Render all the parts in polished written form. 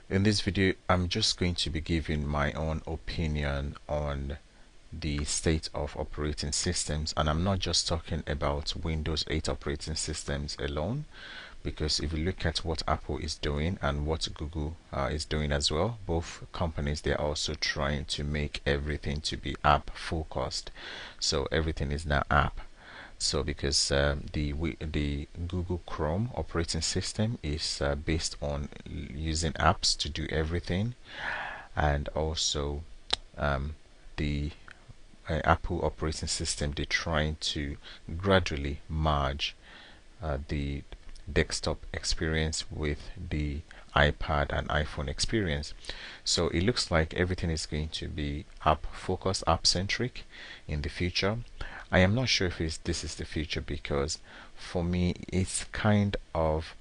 In this video, I'm just going to be giving my own opinion on the state of operating systems, and I'm not just talking about Windows 8 operating systems alone, because if you look at what Apple is doing and what Google is doing as well, both companies, they're also trying to make everything to be app focused. So everything is now app. So because the Google Chrome operating system is based on using apps to do everything, and also the Apple operating system, they're trying to gradually merge the desktop experience with the iPad and iPhone experience. So it looks like everything is going to be app focused, app centric in the future. I am not sure if this is the future, because for me it's kind of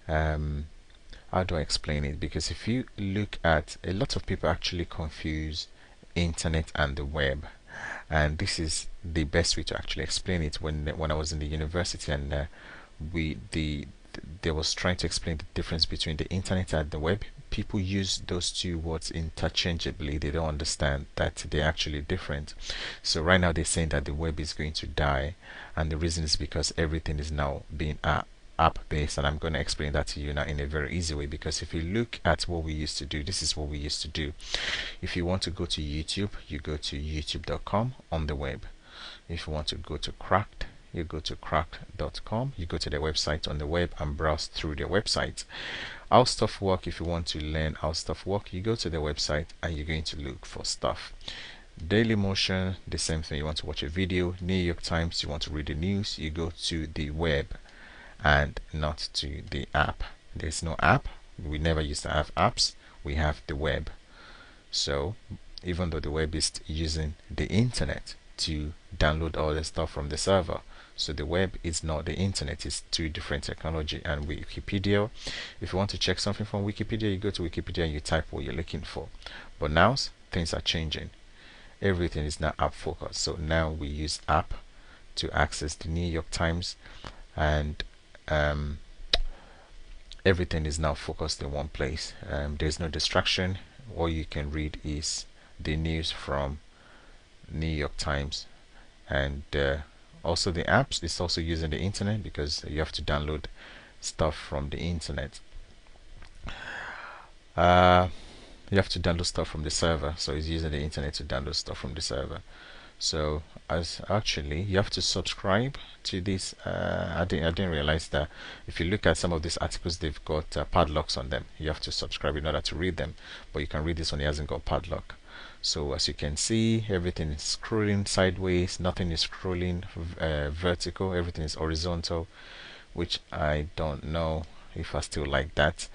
how do I explain it? Because if you look at, a lot of people actually confuse internet and the web, and this is the best way to actually explain it. When I was in the university, and we the they was trying to explain the difference between the internet and the web, people use those two words interchangeably. They don't understand that they're actually different. So right now they're saying that the web is going to die, and the reason is because everything is now being app based, and I'm going to explain that to you now in a very easy way. Because if you look at what we used to do, this is what we used to do. If you want to go to YouTube, you go to youtube.com on the web. If you want to go to Cracked, you go to cracked.com, you go to their website on the web and browse through their website. How stuff work, if you want to learn how stuff work, you go to their website and you're going to look for stuff. Daily Motion, the same thing. You want to watch a video. New York Times, you want to read the news, you go to the web and not to the app. There's no app. We never used to have apps. We have the web. So even though the web is using the internet to download all the stuff from the server, so the web is not the internet, it's two different technology. And Wikipedia, if you want to check something from Wikipedia, you go to Wikipedia and you type what you're looking for. But now things are changing. Everything is now app focused. So now we use app to access the New York Times, and everything is now focused in one place. There's no distraction. All you can read is the news from New York Times, and also the apps is also using the internet, because you have to download stuff from the internet. You have to download stuff from the server, so it's using the internet to download stuff from the server. So as actually you have to subscribe to this. I didn't realize that if you look at some of these articles, they've got padlocks on them. You have to subscribe in order to read them, but you can read this one, it hasn't got padlock. So as you can see, everything is scrolling sideways, nothing is scrolling vertical, everything is horizontal, which I don't know if I still like that.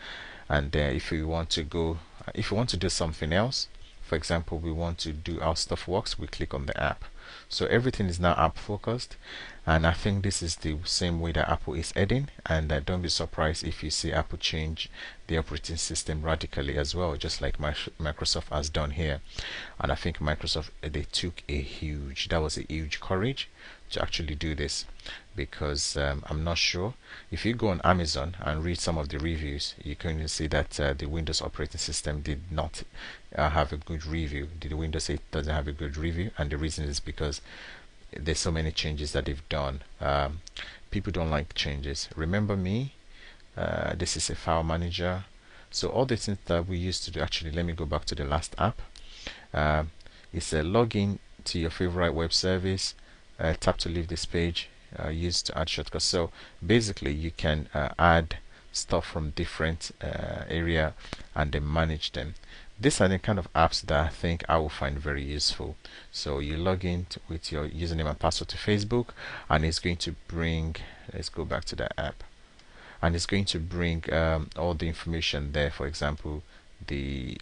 And if you want to do something else, for example, we want to do how stuff works, we click on the app. So everything is now app focused, and I think this is the same way that Apple is heading. And don't be surprised if you see Apple change the operating system radically as well, just like Microsoft has done here. And I think Microsoft, they took that was a huge courage to actually do this, because I'm not sure, if you go on Amazon and read some of the reviews, you can see that the Windows operating system did not have a good review. The Windows 8 doesn't have a good review, and the reason is because there's so many changes that they've done. People don't like changes. Remember me, this is a file manager. So all the things that we used to do, actually let me go back to the last app. It's a login to your favorite web service. Tap to leave this page, use to add shortcuts. So basically you can add stuff from different area and then manage them. These are the kind of apps that I think I will find very useful. So you log in with your username and password to Facebook, and it's going to bring, let's go back to that app, and it's going to bring all the information there. For example,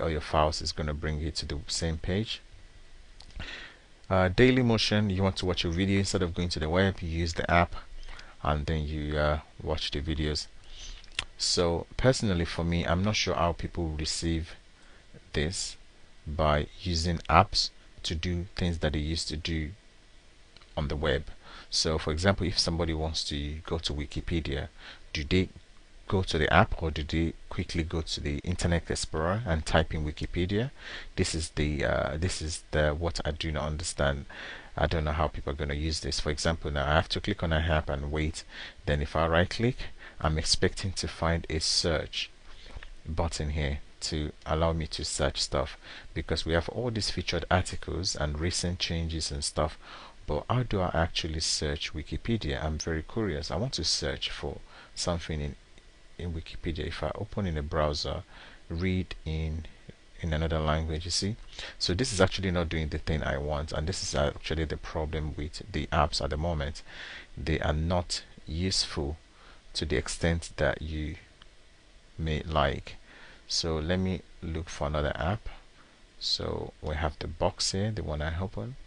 all your files is going to bring you to the same page. Daily Motion, you want to watch a video, instead of going to the web, you use the app and then you watch the videos. So personally for me, I'm not sure how people receive this by using apps to do things that they used to do on the web. So for example, if somebody wants to go to Wikipedia, do they go to the app, or do they quickly go to the Internet Explorer and type in Wikipedia? This is the what I do not understand. I don't know how people are going to use this. For example, now I have to click on an app and wait. Then if I right click, I'm expecting to find a search button here to allow me to search stuff, because we have all these featured articles and recent changes and stuff. But how do I actually search Wikipedia? I'm very curious. I want to search for something in Wikipedia. If I open in a browser, read in another language, you see, so this is actually not doing the thing I want, and this is actually the problem with the apps at the moment. They are not useful to the extent that you may like. So let me look for another app. So we have the box here, the one I open.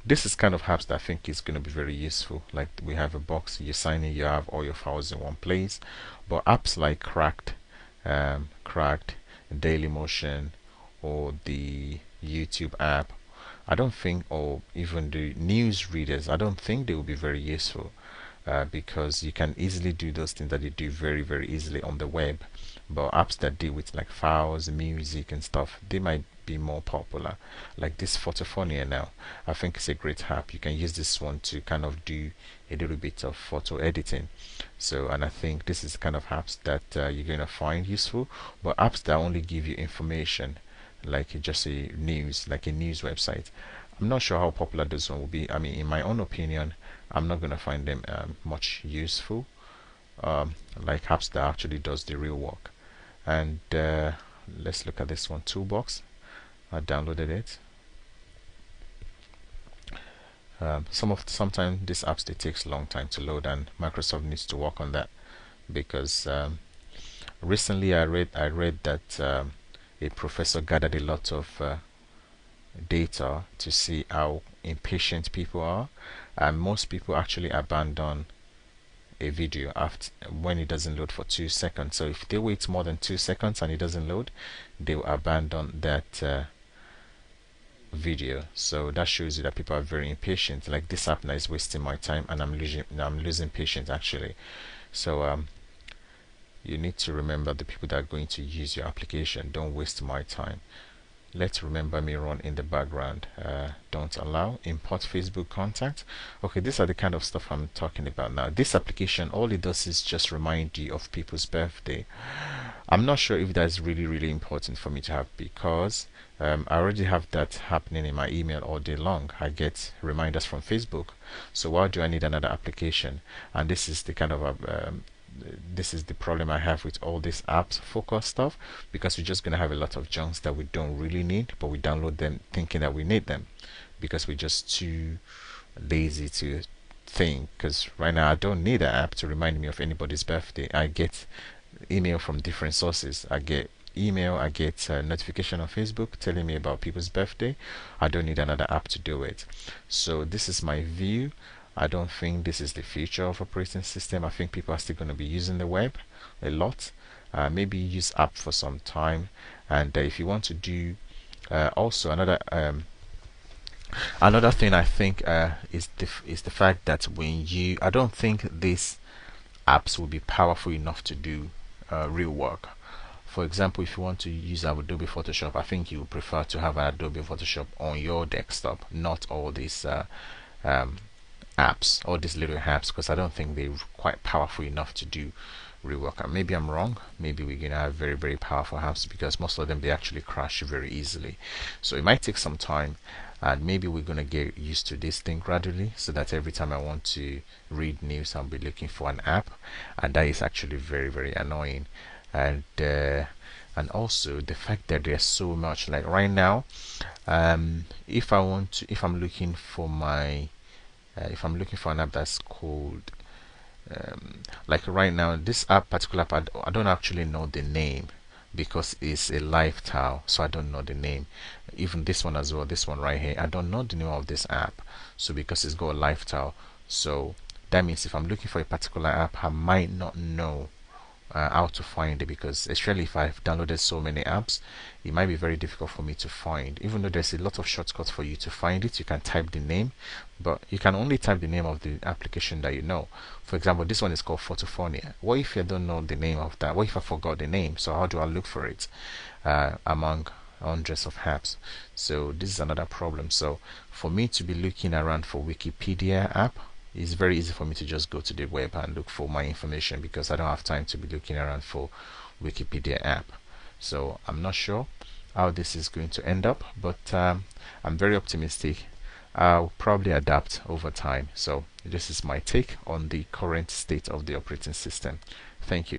This is kind of apps that I think is going to be very useful. Like, we have a box, you sign in, you have all your files in one place. But apps like Cracked, Dailymotion, or the YouTube app, I don't think, or even the news readers, I don't think they will be very useful, because you can easily do those things that you do very, very easily on the web. But apps that deal with like files, music, and stuff, they might be more popular. Like this Photophonia now, I think it's a great app. You can use this one to kind of do a little bit of photo editing. So, and I think this is the kind of apps that you're going to find useful. But apps that only give you information, like just a news, like a news website, I'm not sure how popular this one will be. I mean, in my own opinion, I'm not going to find them much useful, like apps that actually does the real work. And let's look at this one, Toolbox. I downloaded it. Sometimes these apps, they takes a long time to load, and Microsoft needs to work on that, because recently I read that a professor gathered a lot of data to see how impatient people are, and most people actually abandon a video after when it doesn't load for 2 seconds. So if they wait more than 2 seconds and it doesn't load, they will abandon that video. So that shows you that people are very impatient. Like, this app now is wasting my time, and I'm losing patience actually. So you need to remember the people that are going to use your application. Don't waste my time. Let's remember me run in the background. Don't allow, import Facebook contact. Okay, these are the kind of stuff I'm talking about now. This application, all it does is just remind you of people's birthday. I'm not sure if that's really important for me to have, because I already have that happening in my email all day long. I get reminders from Facebook, so why do I need another application? And this is the kind of this is the problem I have with all this apps focus stuff, because we're just going to have a lot of junks that we don't really need, but we download them thinking that we need them, because we're just too lazy to think. Because right now I don't need an app to remind me of anybody's birthday. I get email from different sources. I get email, I get notification on Facebook telling me about people's birthday. I don't need another app to do it. So this is my view. I don't think this is the future of operating system. I think people are still going to be using the web a lot. Maybe use app for some time. And if you want to do also another thing, I think is the fact that I don't think these apps will be powerful enough to do real work. For example, if you want to use Adobe Photoshop, I think you would prefer to have an Adobe Photoshop on your desktop, not all these apps, all these little apps, because I don't think they're quite powerful enough to do real work. And maybe I'm wrong. Maybe we're gonna have very powerful apps, because most of them, they actually crash very easily. So it might take some time, and maybe we're gonna get used to this thing gradually, so that every time I want to read news, I'll be looking for an app, and that is actually very annoying. And also the fact that there's so much, like right now, if I'm looking for an app that's called like right now, this particular app, I don't actually know the name, because it's a live tile, so I don't know the name. Even this one as well, this one right here, I don't know the name of this app, so because it's got a live tile, so that means if I'm looking for a particular app, I might not know how to find it, because especially if I've downloaded so many apps, it might be very difficult for me to find. Even though there's a lot of shortcuts for you to find it, you can type the name, but you can only type the name of the application that you know. For example, this one is called Photophonia. What if I don't know the name of that? What if I forgot the name? So how do I look for it among hundreds of apps? So this is another problem. So for me to be looking around for Wikipedia app, it's very easy for me to just go to the web and look for my information, because I don't have time to be looking around for Wikipedia app. So I'm not sure how this is going to end up, but I'm very optimistic. I'll probably adapt over time. So this is my take on the current state of the operating system. Thank you.